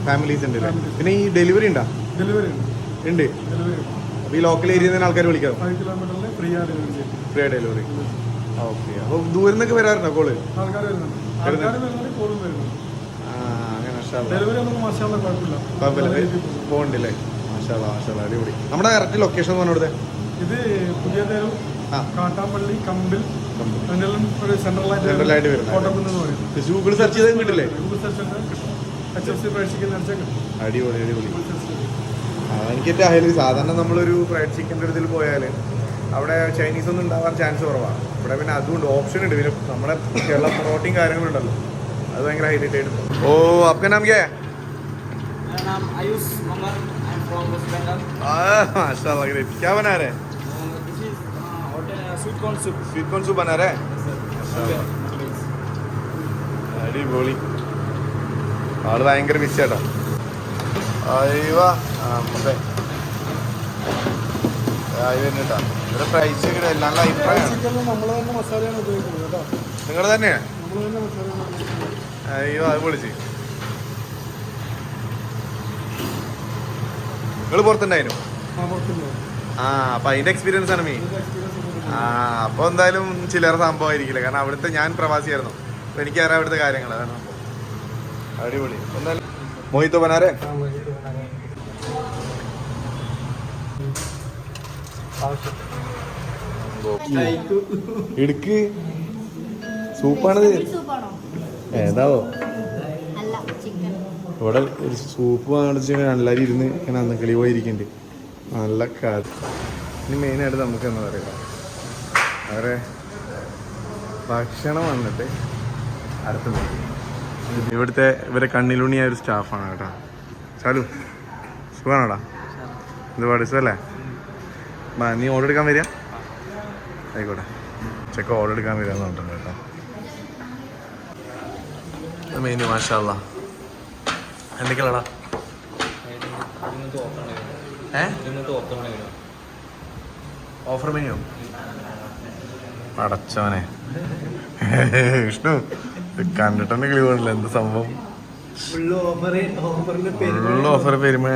ഫാമിലീസ് ഉണ്ട്. പിന്നെ ഈ ഡെലിവറി ഉണ്ടോ? ഡെലിവറി ഉണ്ട്. അപ്പൊ ഈ ലോക്കൽ ഏരിയയിൽ നിന്ന് ആൾക്കാർ വിളിക്കാം? 5 കിലോമീറ്ററിൽ ഫ്രീ ഫ്രീ ഡെലിവറി. ഓക്കെ. അപ്പൊ ദൂരം നിന്നൊക്കെ വരാറുണ്ടോ കോള്? ആൾക്കാർ വരുന്നുണ്ട്. കോളും വരുന്നുണ്ട്. അങ്ങനെ ഡെലിവറി ഒന്നും മാഷാഅല്ലാഹ് കുഴപ്പമില്ല. പോകണ്ടല്ലേ? മാഷാഅല്ലാഹ് മാഷാഅല്ലാഹ് അടിപൊളി. നമ്മുടെ കറക്റ്റ് ലൊക്കേഷൻ എന്ന് പറഞ്ഞത് ഇത് പുതിയ തെരു, കാട്ടാമ്പള്ളി, കമ്പിൽ, സെൻട്രലായിട്ട് വരുന്നത്. ഗൂഗിൾ സെർച്ച് ചെയ്താൽ കിട്ടില്ലേ? അടിപൊളി അടിപൊളി. എനിക്ക് ഏറ്റവും ഹൈലി സാധാരണ നമ്മളൊരു ഫ്രൈഡ് ചിക്കൻ്റെ ഇതിൽ പോയാൽ അവിടെ ചൈനീസ് ഒന്നും ഉണ്ടാവാൻ ചാൻസ് കുറവാണ്. ഇവിടെ പിന്നെ അതുകൊണ്ട് ഓപ്ഷൻ ഉണ്ട്. പിന്നെ നമ്മുടെ കേരള പൊറോട്ടയും കാര്യങ്ങളുണ്ടല്ലോ, അത് ഭയങ്കര ഹൈലൈറ്റ് ആയിട്ട്. ഓ आपका नाम क्या है? मेरा नाम Ayush Umar. I am from West Bengal. माशाल्लाह. ग्रेट. क्या बना रहे हैं? This is hotel sweet corn soup. Sweet corn soup बना रहे हैं? അടിപൊളി. ആള് ഭയങ്കര മിസ് ചേട്ടാ. അയ്യോ അതെ കേട്ടാ. ഇവിടെ പ്രൈസ് എല്ലാം അഭിപ്രായം നമ്മൾ തന്നെ മസാലയാണ് ഉപയോഗിക്കുന്നത് കേട്ടോ. നിങ്ങൾ തന്നെയാ? നമ്മൾ തന്നെ മസാലയാണ്. അയ്യോ അത് പൊളിച്ച്. നിങ്ങൾ പുറത്തുണ്ടായിരുന്നു? അപ്പൊ അതിന്റെ എക്സ്പീരിയൻസ് ആണ് മെയിൻ. അപ്പൊ എന്തായാലും ചില്ലറ സംഭവമായിരിക്കില്ല. കാരണം അവിടുത്തെ ഞാൻ പ്രവാസിയായിരുന്നു. അപ്പൊ എനിക്കറിയാം അവിടുത്തെ കാര്യങ്ങൾ. അതാണ് അടിപൊളി. എന്തായാലും മോഹിത്തോ ബനാരേ? ഇടുക്ക് സൂപ്പാണത്. ഏതാവോ? ഇവിടെ ഒരു സൂപ്പ് വാങ്ങിച്ച് എല്ലാവരും ഇരുന്ന് ഇങ്ങനെ അന്ന് കിളി പോയിരിക്കുന്നുണ്ട്. നല്ല കാര്യം. ഇനി മെയിനായിട്ട് നമുക്ക് എന്താ പറയുക, അവരെ ഭക്ഷണം വന്നിട്ട് അടുത്ത് നോക്കി. ഇവിടുത്തെ ഇവരെ കണ്ണിലുണിയായ ഒരു സ്റ്റാഫാണ് കേട്ടോ. ചാലു സുഖമാണോടാ? എന്ത് പാടിച്ചല്ലേ? നീ ഓർഡർ എടുക്കാൻ വരിക? ആയിക്കോട്ടെ. ചെക്ക ഓർഡർ എടുക്കാൻ വരിക എന്ന് പറഞ്ഞിട്ടുണ്ട് കേട്ടോ. മെയിൻ മാഷാ എന്തൊക്കെയാടാ? ഓഫർ മെനു അടച്ചവനെ വിഷ്ണു കണ്ടിട്ടുണ്ട് കിളി പോകണില്ല. എന്ത് സംഭവം? ഫുള്ള് ഓഫർ പെരുമഴ.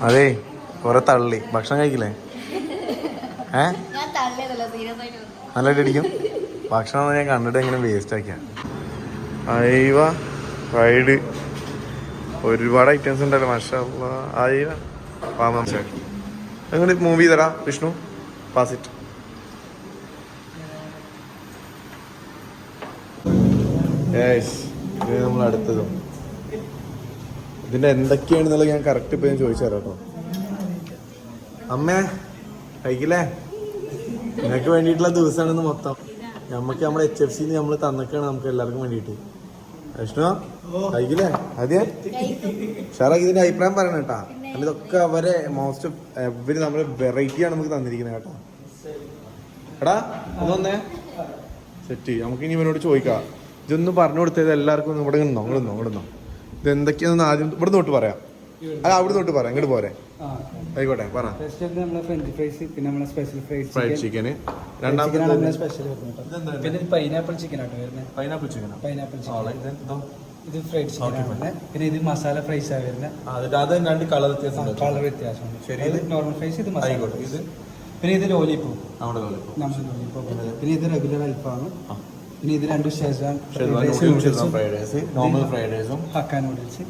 അതേ കുറെ തള്ളി. ഭക്ഷണം കഴിക്കില്ലേ? നല്ലതായിട്ട് അടിക്കും. ഭക്ഷണം ഞാൻ കണ്ടിട്ട് എങ്ങനെ വേസ്റ്റ് ആക്കിയാ. അയവ ഫ്രൈഡ് ഒരുപാട് ഐറ്റംസ് ഉണ്ടല്ലോ. മാഷാല്ലാ. അയവ എങ്ങനെ മൂവ് ചെയ്തടാ വിഷ്ണു? പാസിറ്റ്. ഇത് നമ്മൾ അടുത്തതും ഇതിന്റെ എന്തൊക്കെയാണെന്നുള്ളത് ഞാൻ കറക്റ്റ് ഇപ്പൊ ഞാൻ ചോദിച്ചു തരാം കേട്ടോ. അമ്മേ കഴിക്കില്ലേ? നിനക്ക് വേണ്ടിയിട്ടുള്ള ദിവസമാണെന്ന് മൊത്തം. നമുക്ക് നമ്മുടെ HFC നമ്മൾ തന്നൊക്കെയാണ് നമുക്ക് എല്ലാവർക്കും വേണ്ടിയിട്ട്. വിഷ്ണു കഴിക്കില്ലേ? അതെ ഷാറാ, ഇതിന്റെ അഭിപ്രായം പറയണം കേട്ടാ. ഇതൊക്കെ അവരെ മോസ്റ്റ് ഇവര് നമ്മള് വെറൈറ്റിയാണ് നമുക്ക് തന്നിരിക്കുന്നത് കേട്ടോ. എടാ അതൊന്നേ സെറ്റ്. നമുക്ക് ഇനി ഇവരോട് ചോദിക്കാം, ഇതൊന്ന് പറഞ്ഞു കൊടുത്തത് എല്ലാവർക്കും. ഇവിടെ ഇങ്ങോട്ടോ ഇത് എന്തൊക്കെയാണെന്ന് ആദ്യം ഇവിടെ തൊട്ട് പറയാം. അത് അവിടെ തൊട്ട് പറയാം, ഇങ്ങോട്ട് പോരെ. ആയിക്കോട്ടെ പറ. ഫ്രൈഡ് ചിക്കന്, രണ്ടാമത്തെ സ്പെഷ്യൽ പിന്നെ പൈനാപ്പിൾ ചിക്കൻ ആട്ടോ വരുന്നത്. പൈനാപ്പിൾ ചിക്കനോ? ഇത് ഫ്രൈഡ് ചിക്കൻ. പിന്നെ ഇത് മസാല ഫ്രൈസ് ആണ് വരുന്നത്. അത് രണ്ട് കളർ വ്യത്യാസം. കളർ വ്യത്യാസമുണ്ട്. ശരി, ഇത് നോർമൽ ഫ്രൈസ്, ഇത് മസാല ഫ്രൈസ്. പിന്നെ ഇത് ലോലിപ്പോപ്പ്, നമ്മുടെ ലോലിപ്പോപ്പ്. പിന്നെ ഇത് റെഗുലർ അൽഫാം. പിന്നെ ഇത് രണ്ട് ഷെസ്വാൻ നോർമൽ ഫ്രൈഡ് റൈസും ഹക്ക നൂഡിൽസ്.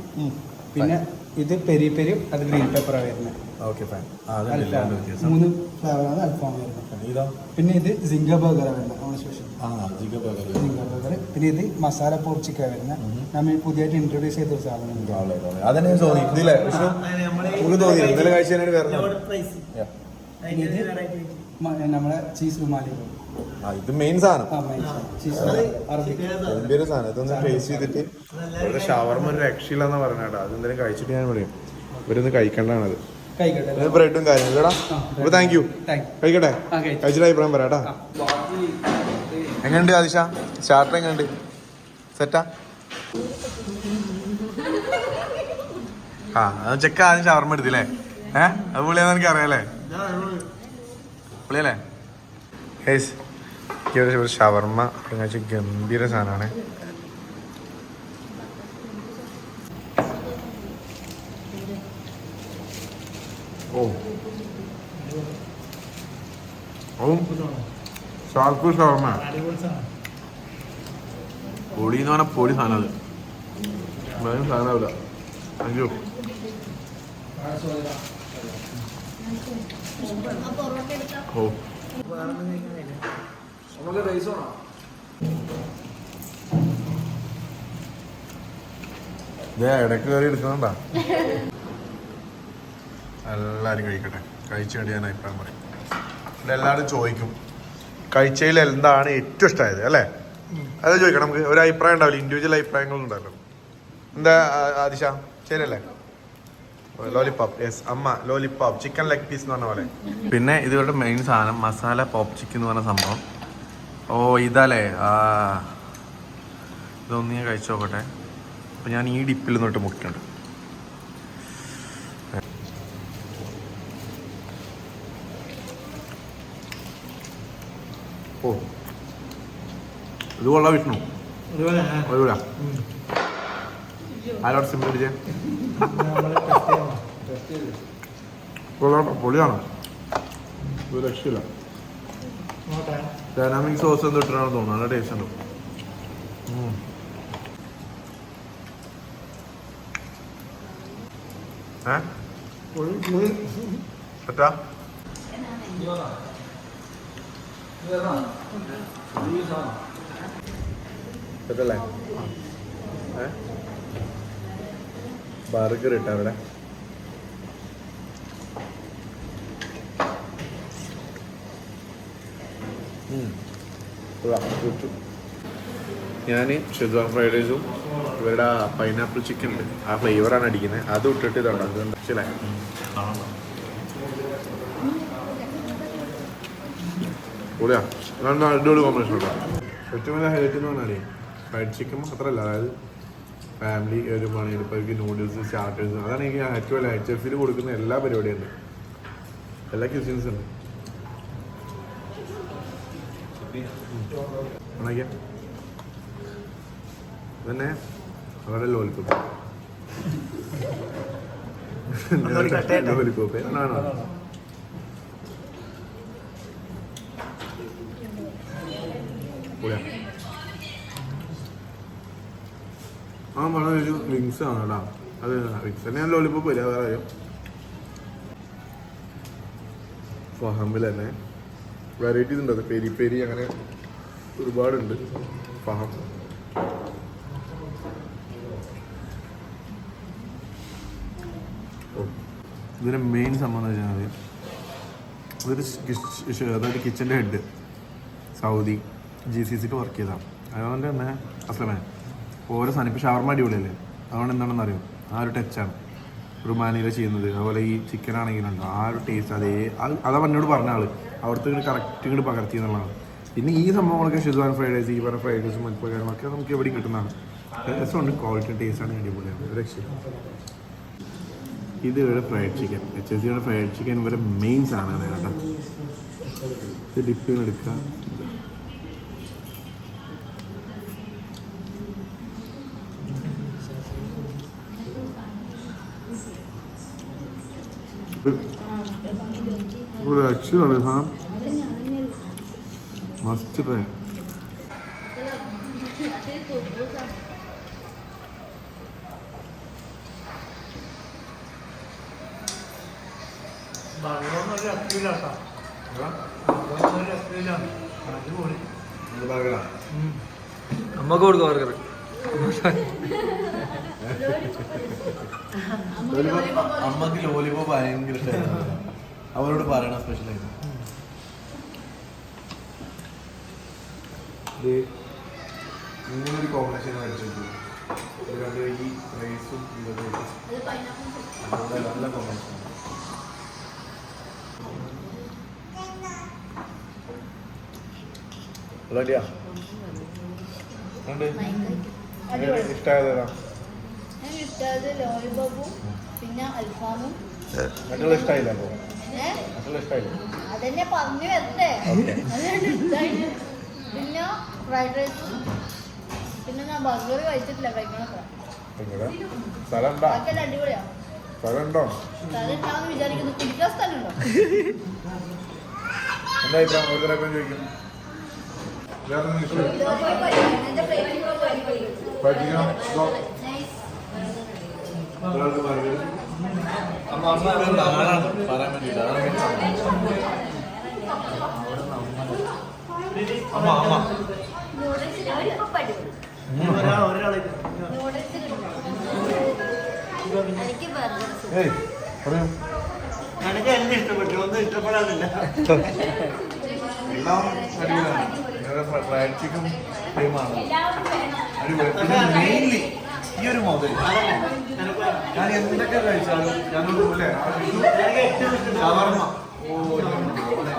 പിന്നെ ഇത് പെരി പെരിയും അത് ഗ്രീൻ പെപ്പറാണ് വരുന്നത്. Okay fine. 3 ഫ്ലേവറാണ് അൽഫാം വരുന്നത്. പിന്നെ ഇത് സിംഗ ബർഗറാണ് വരുന്നത്, നമ്മുടെ സ്പെഷ്യൽ സിംഗ ബർഗർ. പിന്നെ ഇത് മസാല പോർക്ക് ചിക്കൻ വരുന്നത്. നമ്മൾ പുതിയതായിട്ട് ഇൻട്രൊഡ്യൂസ് ചെയ്തൊരു സാധനം. അതെന്നെ തോന്നി ഇതില്ലേ തോന്നി ഇന്നലെ കഴിച്ചതിനായിട്ട് നമ്മളെ ചീസ് റുമാലി. ഇത് മെയിൻ സാധനം, ഗംഭീര സാധനം. ഇതൊന്ന് ടേസ്റ്റ് ചെയ്തിട്ട് ഇവിടെ ഷവർമ ഒരു രക്ഷയില്ലെന്ന് പറഞ്ഞാട്ടോ. അതെന്തായാലും കഴിച്ചിട്ട് ഞാൻ വിളിയും. ഇവരൊന്ന് കഴിക്കേണ്ടതാണത്. ബ്രെഡും കാര്യങ്ങളും കേടാ. അപ്പൊ താങ്ക് യു. കഴിക്കട്ടെ? കഴിച്ചിട്ട് അഭിപ്രായം പറയാട്ടാ. എങ്ങനെയുണ്ട് ആദിഷ? സ്റ്റാർട്ടർ എങ്ങനെയുണ്ട്? സെറ്റാ? ചെക്ക ആദ്യം ഷവർമ എടുത്തില്ലേ? അത് പുള്ളിയാന്ന് എനിക്ക് അറിയാലേ. പുള്ളിയല്ലേ? ഒരു ഷവർമ ഗംഭീര സാധനമാണ്. ഷാർപ്പ് ഷവർമ പൊടി എന്ന് പറഞ്ഞാൽ പൊടി സാധനം. അത് സാധനമില്ല. അയ്യോ ഓ ഇടയ്ക്ക് കയറി എടുക്കുന്നുണ്ടാ. എല്ലാവരും കഴിക്കട്ടെ. കഴിച്ചു കഴിഞ്ഞാൽ ഞാൻ അഭിപ്രായം പറയും. എല്ലാവരും ചോദിക്കും കഴിച്ചതിൽ എന്താണ് ഏറ്റവും ഇഷ്ടമായത് അല്ലേ? അത് ചോദിക്കണം. നമുക്ക് ഒരു അഭിപ്രായം ഉണ്ടാവില്ല, ഇൻഡിവിജ്വൽ അഭിപ്രായങ്ങളുണ്ടല്ലോ. എന്താ ആദിഷ ശരിയല്ലേ? ലോലിപോപ്പ്. യെസ് അമ്മ ലോലിപോപ്പ് ചിക്കൻ ലെഗ് പീസ് എന്ന് പറഞ്ഞ പോലെ. പിന്നെ ഇതുവരുടെ മെയിൻ സാധനം മസാല പോപ്പ് ചിക്കൻ എന്ന് പറഞ്ഞ സംഭവം. ഓ ഇതല്ലേ? ഇതൊന്ന് ഞാൻ കഴിച്ചു നോക്കട്ടെ. അപ്പം ഞാൻ ഈ ഡിപ്പിൽ നിന്നിട്ട് മുക്കിട്ടുണ്ട്. ഓ ഇത് കൊള്ളാം വിഷ്ണു. ഒഴിവില്ല ആരോട് സിമ്പിൾ അടിച്ചേ. പൊളിയാണ്. ഒരു രക്ഷയില്ല. ഡൈനാമിക് സോസ് എന്ന് ഇട്ടിട്ടാണ് തോന്നുന്നു. നല്ല ടേസ്റ്റ് ഉണ്ട്. പറ്റാ പറ്റല്ലേ? ബർഗർ ഇട്ട അവിടെ. ഞാൻ ഷെസ്വാൻ ഫ്രൈഡ് റൈസും ഇവരുടെ പൈനാപ്പിൾ ചിക്കൻ ഉണ്ട്, ആ ഫ്ലേവറാണ് അടിക്കുന്നത്. അത് ഇട്ടിട്ട് ഇതുണ്ടാകും. ശരി കൂടിയാ നല്ല അടിപൊളി കോമ്പിനേഷൻ ഉണ്ടോ. ഏറ്റവും വലിയ ഹൈലൈറ്റ് എന്ന് പറഞ്ഞാൽ ഫ്രൈഡ് ചിക്കൻ മാത്രമല്ല, അതായത് ഫാമിലി വരുമ്പോഴാണെങ്കിൽ ഇപ്പോൾ എനിക്ക് നൂഡിൽസ് സ്റ്റാർട്ടേഴ്സ്, അതാണ് എനിക്ക് ഏറ്റവും വലിയ HFCയിൽ കൊടുക്കുന്ന എല്ലാ പരിപാടിയും ഉണ്ട്, എല്ലാ ക്യൂസിൻസും ഉണ്ട്. തന്നെ അവരുടെ ലോലിപ്പോപ്പ് ലോലിപ്പോപ്പ് ആണോ? ആ വളരെ ഒരു വിങ്സ് ആണ് കേട്ടോ. അത് വിങ്സ് തന്നെ ഞാൻ ലോലിപ്പോപ്പ് വരിക വേറെ കാര്യം. ഫഹമിൽ തന്നെ വെറൈറ്റീസ് ഉണ്ട്. അത് പെരി പെരി അങ്ങനെ ഒരുപാടുണ്ട്. ഫഹം ഇതിൻ്റെ മെയിൻ സംഭവം എന്ന് വെച്ചാൽ അതൊരു കിച്ചൻ്റെ ഹെഡ് സൗദി GCCക്ക് വർക്ക് ചെയ്തതാണ്. അതുകൊണ്ട് തന്നെ അസ്ലമേ ഓരോ സാധനം ഇപ്പോൾ ഷവർമ അടിപൊളിയല്ലേ, അതുകൊണ്ട് എന്താണെന്ന് അറിയും ആ ഒരു ടച്ചാണ് റുമാനിയിൽ ചെയ്യുന്നത്. അതുപോലെ ഈ ചിക്കൻ ആണെങ്കിലുണ്ടോ ആ ഒരു ടേസ്റ്റ് അതാ എന്നോട് പറഞ്ഞ ആൾ അവിടുത്തെ ഇങ്ങനെ കറക്റ്റ് ഇങ്ങോട്ട് പകർത്തി എന്നുള്ളതാണ്. പിന്നെ ഈ സംഭവങ്ങളൊക്കെ ഷിസ്വാൻ ഫ്രൈഡ് റൈസ്, ഈ പറഞ്ഞ ഫ്രൈഡ് റൈസും മറ്റു കാര്യങ്ങളൊക്കെ നമുക്ക് എവിടെയും കിട്ടുന്നതാണ്. രസമുണ്ട്, ക്വാളിറ്റി ടേസ്റ്റാണ് അടിപൊളിയാണ്, ഒരു രക്ഷയില്ല. ഇത് ഇവിടെ ഫ്രൈഡ് ചിക്കൻ, HSCയുടെ ഫ്രൈഡ് ചിക്കൻ ഇവരെ മെയിൻ സാധനമാണ് കേട്ടോ. ഇത് ഡിപ്പ് ചെയ്ത് എടുക്കുക. ഒരു രക്ഷയാണ് സാധനം, മസ്റ്റ് ട്രൈ. അമ്മക്ക് കൊടുക്കുക ബർഗർ. അമ്മക്ക് ലോലിപോപ്പ് ഭയങ്കര ഇഷ്ടമായിരുന്നു, അവരോട് പറയണ സ്പെഷ്യലായിരുന്നു. ഇത് ഇങ്ങനൊരു കോമ്പിനേഷൻ മേടിച്ചിട്ടു, രണ്ട് ഈ റൈസും നല്ല കോമ്പിനേഷൻ. ഇഷ്ടമായതാ? എനിക്ക് ഇഷ്ടമായത് ലോലിപോപ്പും പിന്നെ അൽഫാമും. മറ്റുള്ള ഇഷ്ടമായില്ല? അപ്പോൾ മറ്റുള്ള ഇഷ്ടമായില്ല, അതെന്നെ പറഞ്ഞു വരണ്ടേ, അതുകൊണ്ട് ഇഷ്ടമായിട്ട്. പിന്നെ ഫ്രൈഡ് റൈസും, പിന്നെ ഞാൻ ബർഗർ കഴിച്ചിട്ടില്ല, കഴിക്കണത്ര. ബാക്കിയെല്ലാം അടിപൊളിയാ. സ്ഥലം ഉണ്ടാവും വിചാരിക്കുന്നു. കുടിക്കാൻ സ്ഥലമുണ്ടോ? എന്താ അഭിപ്രായം? ഓരോരുത്തരൊക്കെ ചോദിക്കും. പറയാൻ വേണ്ടിട്ട് എല്ലാം അടിപൊളിയാണ്. ഫ്രൈഡ് ചിക്കൻ ടീമാണ് അടിപൊളി. പിന്നെ മെയിൻലി ഈ ഒരു മുതൽ ഞാൻ എന്തൊക്കെ കഴിച്ചാലും ഞങ്ങൾക്ക് പോലെ ഷവർമ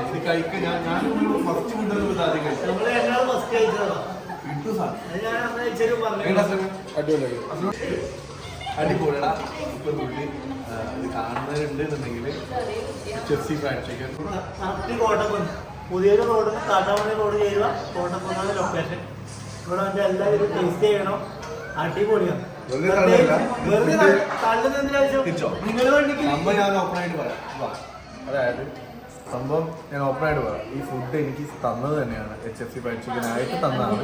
ഇത് കഴിക്കാൻ ഞാൻ ഫസ്റ്റ് ഫുഡ് ആദ്യം കഴിച്ചു. അടിപൊളിയുടെ ഇപ്പൊ തുള്ളി ഇത് കാണുന്നവരുണ്ട് എന്നുണ്ടെങ്കിൽ HSC ഫ്രൈഡ് ചിക്കൻ. പുതിയൊരു റോഡ്, കാട്ടാമണി റോഡ് ചെയ്യുക, കോട്ടക്കുന്നാണ് ലൊക്കേഷൻ. ഇവിടെ വന്ന് എല്ലാവരും ടേസ്റ്റ് ചെയ്യണം, അടിപൊളിയാണ്. അതായത് സംഭവം ഞാൻ ഓപ്പണായിട്ട് പറയാം, ഈ ഫുഡ് എനിക്ക് തന്നത് തന്നെയാണ്, HSC ഫ്രൈഡ് ചിക്കൻ ആയിട്ട് തന്നതാണ്.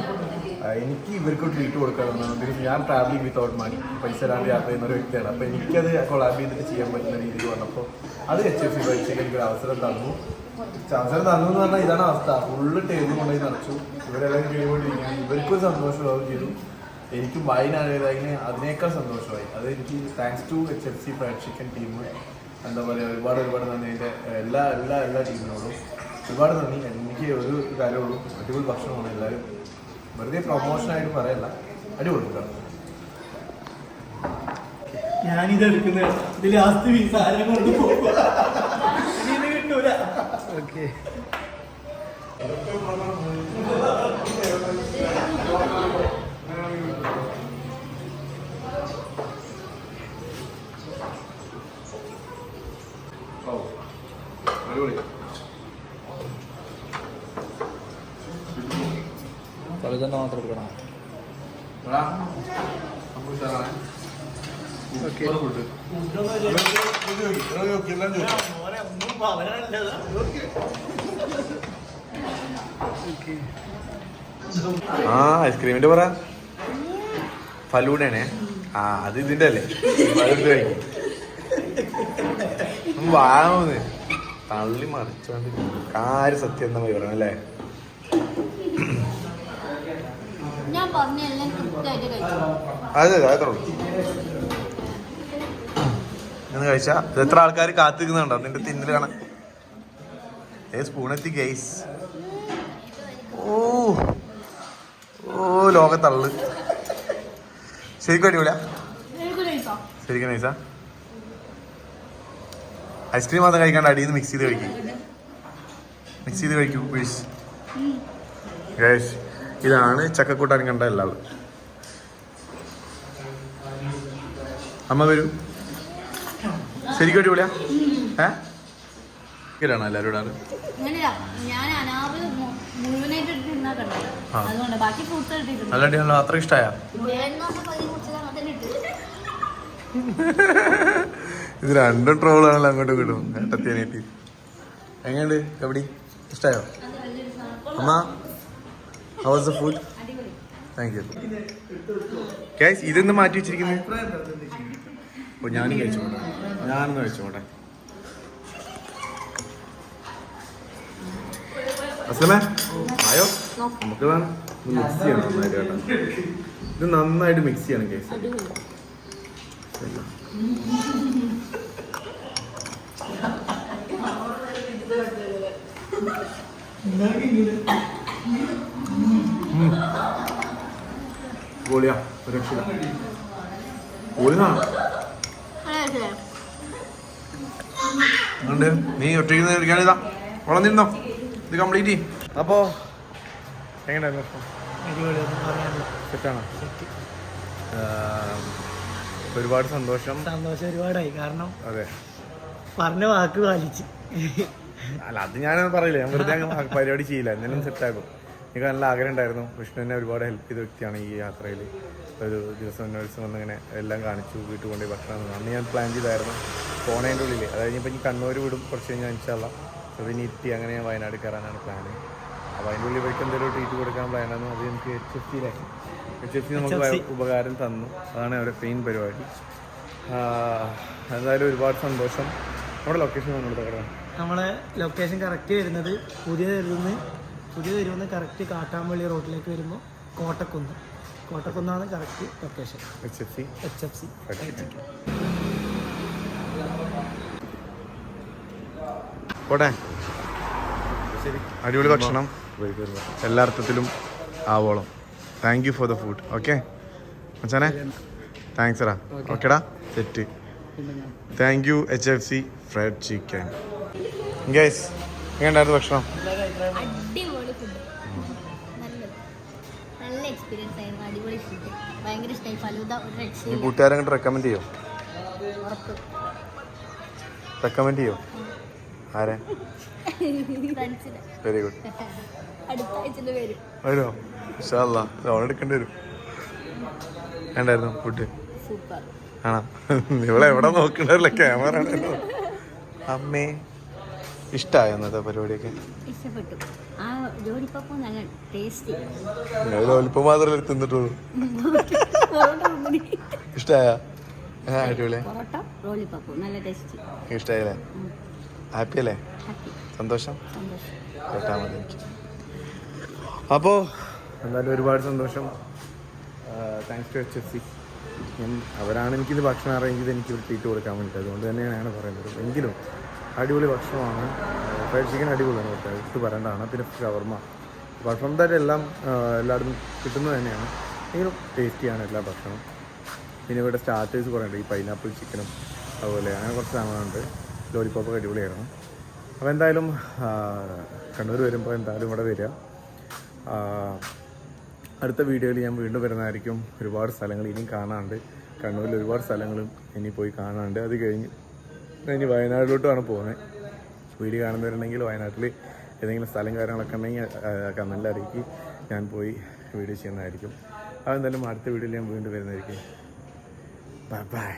എനിക്ക് ഇവർക്ക് ട്രീറ്റ് കൊടുക്കാൻ തന്നതാണ്. ഞാൻ ട്രാവലിംഗ് വിത്തൗട്ട് മണി, പൈസ ഇല്ലാണ്ട് യാത്ര ചെയ്യുന്ന ഒരു വ്യക്തിയാണ്. അപ്പോൾ എനിക്കത് കൊളാബ് ചെയ്തിട്ട് ചെയ്യാൻ പറ്റുന്ന രീതിയിൽ വന്നപ്പോൾ അത് HSC ഫ്രൈഡ് ചിക്കൻ എനിക്കൊരു അവസരം തന്നു. എന്ന് പറഞ്ഞാൽ ഇതാണ് അവസ്ഥ. ഫുള്ള് ടേബിൾ കൊണ്ടുപോയി നിറച്ചു, ഇവരെല്ലാം കഴിയുകൊണ്ടിരിക്കുകയാണ്. ഇവർക്കൊരു സന്തോഷമാവുകയും ചെയ്തു, എനിക്കും വൈനായതിന് അതിനേക്കാൾ സന്തോഷമായി. അത് എനിക്ക് thanks to HSC fried chicken team എന്താ പറയുക, ഒരുപാട് നന്ദി. എൻ്റെ എല്ലാ ടീമിനോടും ഒരുപാട് നന്ദി. എനിക്ക് ഒരു കാര്യമുള്ളൂ, അടിപൊളി ഭക്ഷണമാണ്. എല്ലാവരും വെറുതെ പ്രൊമോഷനായിട്ട് പറയല്ല, അടിപൊളി ഫുഡാണ്. ഞാനിത് എടുക്കുന്നത് ഇത് ലാസ്റ്റ് പീസ് ആരും കൊണ്ട് പോകും, ഇത് കിട്ടൂല. ഓക്കെ തന്നെ മാത്രം എടുക്കണം. ഐസ്ക്രീമിന്റെ പറ ഫലൂഡയാണേ. അത് ഇതിന്റെ അല്ലേ, വാങ്ങുന്നത് തള്ളി മറിച്ചോണ്ട് കാര്യം സത്യം എന്താ പറയണം അല്ലേ. ഞാൻ പറഞ്ഞ എല്ലാം കൃത്യമായിട്ട് കഴിച്ചു. അതെ അത്രേ ഉള്ളൂ. എന്ന് കഴിച്ചാ എത്ര ആൾക്കാർ കാത്തിരിക്കുന്നുണ്ടോ നിന്റെ തിന്നിൽ കാണാൻ. സ്പൂണെത്തി ഗൈസ്. ഓ ഓ ലോകത്തള്ളു. ശരിക്കും അടിപൊളിയാ? ശരിക്കും നൈസാ? ഐസ്ക്രീം മാത്രം കഴിക്കാണ്ട് അടിയിൽ നിന്ന് മിക്സ് ചെയ്ത് കഴിക്കും. മിക്സ് ചെയ്ത് കഴിക്കൂ പ്ലീസ്. ഗൈസ് ഇതാണ് ചക്കക്കൂട്ടാൻ കണ്ട എല്ലാവരും. അമ്മ വരൂ. ശരിക്കും അടിപൊളിയാ? ഇടാണോ എല്ലാവരും ഇടാറ്? നല്ല അടിയാണല്ലോ. അത്ര ഇഷ്ടമായ? ഇത് രണ്ടും ട്രോളാണല്ലോ അങ്ങോട്ടും ഇങ്ങോട്ടും. ഏട്ടത്തിയനേറ്റി എങ്ങനെയുണ്ട് കബഡി? ഇഷ്ടമായോ അമ്മ? How was the food? Thank you guys. ഇതൊന്ന് മാറ്റി വെച്ചിരിക്കുന്നത്. അപ്പോൾ ഞാനും കഴിച്ചോട്ടെ. ഞാനൊന്ന് കഴിച്ചോട്ടെ. അസമേ ആയോ? നമുക്ക് വേണം മിക്സ് ചെയ്യണം നന്നായിട്ട് കേട്ടോ. ഇത് നന്നായിട്ട് മിക്സ് ചെയ്യണം ഗൈസ്. പൊളിയാ. ഒരു രക്ഷയില്ല. പൊളിയാണ്. നീ ഒറ്റയ്ക്ക് കഴിക്കാനിതാ വളർന്നിരുന്നോ? ഇത് കംപ്ലീറ്റ് ചെയ്യും. അപ്പോൾ എങ്ങനെയായിരുന്നു? സെറ്റാണോ? ഒരുപാട് സന്തോഷം ഒരുപാടായി. കാരണം അതെ പറഞ്ഞ വാക്ക് പാലിച്ച്. അല്ല അത് ഞാനത് പറയില്ല. ഞാൻ വെറുതെ അങ്ങ് പരിപാടി ചെയ്യില്ല. എന്തെങ്കിലും സെറ്റാക്കും. എനിക്ക് നല്ല ആഗ്രഹം ഉണ്ടായിരുന്നു. വിഷ്ണുവിനെ ഒരുപാട് ഹെൽപ്പ് ചെയ്ത വ്യക്തിയാണ് ഈ യാത്രയിൽ. ഒരു ദിവസം വന്നിങ്ങനെ എല്ലാം കാണിച്ചു. വീട്ടിൽ കൊണ്ടുപോയി ഭക്ഷണം അന്ന് ഞാൻ പ്ലാൻ ചെയ്തായിരുന്നു പോണതിൻ്റെ ഉള്ളിൽ. അത് കഴിഞ്ഞപ്പോൾ ഇനി കണ്ണൂർ വിടും കുറച്ച് കഴിഞ്ഞാൽ ഇൻഷാല്ല. സെവനിറ്റി അങ്ങനെ ഞാൻ വയനാട് കയറാനാണ് പ്ലാന്. അപ്പോൾ അതിൻ്റെ ഉള്ളിൽ ഇവർക്ക് എന്തെങ്കിലും ട്രീറ്റ് കൊടുക്കാൻ പ്ലാനായിരുന്നു. അത് എനിക്ക് HFC നമുക്ക് ഉപകാരം തന്നു. അതാണ് അവരുടെ പെയിൻ പരിപാടി. എന്തായാലും ഒരുപാട് സന്തോഷം. നമ്മുടെ ലൊക്കേഷൻ നമ്മളോട് പറയാം. നമ്മളെ ലൊക്കേഷൻ കറക്റ്റ് വരുന്നത് പുതിയ വരുമെന്ന് കറക്റ്റ് കാട്ടാമ്പള്ളി റോഡിലേക്ക് വരുമ്പോൾ കോട്ടക്കുന്നാണ് കറക്റ്റ് ലൊക്കേഷൻ. HFC പോട്ടെ. അടിപൊളി ഭക്ഷണം എല്ലാ അർത്ഥത്തിലും ആവോളം. Thank you for the food. Okay മച്ചാനെ താങ്ക്സ് എടാ. ഓക്കെടാ set. Thank you HFC fried chicken. Guys എങ്ങനെയുണ്ടായിരുന്നു ഭക്ഷണം? അടിപൊളി ഫുഡ്. നല്ല എക്സ്പീരിയൻസ് ആയിരുന്നു. അടിപൊളി ഫുഡ്. ഭയങ്കര ഇഷ്ടമായി. ഫലൂദ ഒരു രക്ഷയില്ല. കൂട്ടുകാരെ റെക്കമെൻഡ് ചെയ്യോ? റെക്കമെൻഡ് ചെയ്യോ? ആരെ? Very good. അടുത്ത ആഴ്ച വരും. വരുമോ? ഇൻഷാല്ലാ ലോൺ എടുക്കേണ്ടി വരും. എന്തായിരുന്നു ഫുഡ്? സൂപ്പർ ആണോ? ഇവിടെ എവിടെ നോക്കണ്ടല്ലോ ക്യാമറ ആണല്ലോ. അമ്മേ ഇഷ്ടമായോ അന്നത്തെ പരിപാടിയൊക്കെ? ഇഷ്ടപ്പെട്ടു. ആ ലോലിപ്പോപ്പ് നല്ല ടേസ്റ്റി. ലോലിപ്പ് മാത്രമല്ലേ തിന്നിട്ടുള്ളൂ. ഇഷ്ടമായ? അടിപൊളി. പൊറോട്ട ലോലിപ്പോപ്പ് നല്ല ടേസ്റ്റി. ഇഷ്ടമായില്ലേ? ഹാപ്പി അല്ലേ? സന്തോഷം കേട്ടാ മതി എനിക്ക്. അപ്പോൾ എന്തായാലും ഒരുപാട് സന്തോഷം. Thanks to HFC. അവരാണ് എനിക്കിത് ഭക്ഷണം അറേഞ്ച് ചെയ്ത് എനിക്ക് ഒരു ട്രീറ്റ് കൊടുക്കാൻ വേണ്ടിയിട്ട്. അതുകൊണ്ട് തന്നെയാണ് പറയുന്നത്. എങ്കിലും അടിപൊളി ഭക്ഷണമാണ്. ഫ്രൈഡ് ചിക്കൻ അടിപൊളിയാണ്. എടുത്ത് പറയേണ്ടതാണ്. പിന്നെ ഷവർമ ഭക്ഷണം തന്നെ എല്ലാം എല്ലായിടത്തും കിട്ടുന്നത് തന്നെയാണ്. എങ്കിലും ടേസ്റ്റിയാണ് എല്ലാ ഭക്ഷണവും. പിന്നെ ഇവിടെ സ്റ്റാർട്ടേഴ്സ് കുറേ ഉണ്ട്. ഈ പൈനാപ്പിൾ ചിക്കനും അതുപോലെ അങ്ങനെ കുറച്ച് സാധനങ്ങളുണ്ട്. ലോലിപ്പോപ്പൊക്കെ അടിപൊളിയായിരുന്നു. അപ്പോൾ എന്തായാലും കണ്ണൂർ വരുമ്പോൾ എന്തായാലും ഇവിടെ വരിക. അടുത്ത വീഡിയോയിൽ ഞാൻ വീണ്ടും വരുന്നതായിരിക്കും. ഒരുപാട് സ്ഥലങ്ങൾ ഇനിയും കാണാനുണ്ട്. കണ്ണൂരിൽ ഒരുപാട് സ്ഥലങ്ങളും ഇനി പോയി കാണാനുണ്ട്. അത് കഴിഞ്ഞ് ഇനി വയനാട്ടിലോട്ടാണ് പോകുന്നത്. വീഡിയോ കാണുന്നവരുണ്ടെങ്കിൽ വയനാട്ടിൽ ഏതെങ്കിലും സ്ഥലം കാര്യങ്ങളൊക്കെ ഉണ്ടെങ്കിൽ കമൻറ്റിൽ അറിയിക്ക്. ഞാൻ പോയി വീഡിയോ ചെയ്യുന്നതായിരിക്കും. അതെന്തായാലും അടുത്ത വീഡിയോയിൽ ഞാൻ വീണ്ടും വരുന്നതായിരിക്കും. Bye bye.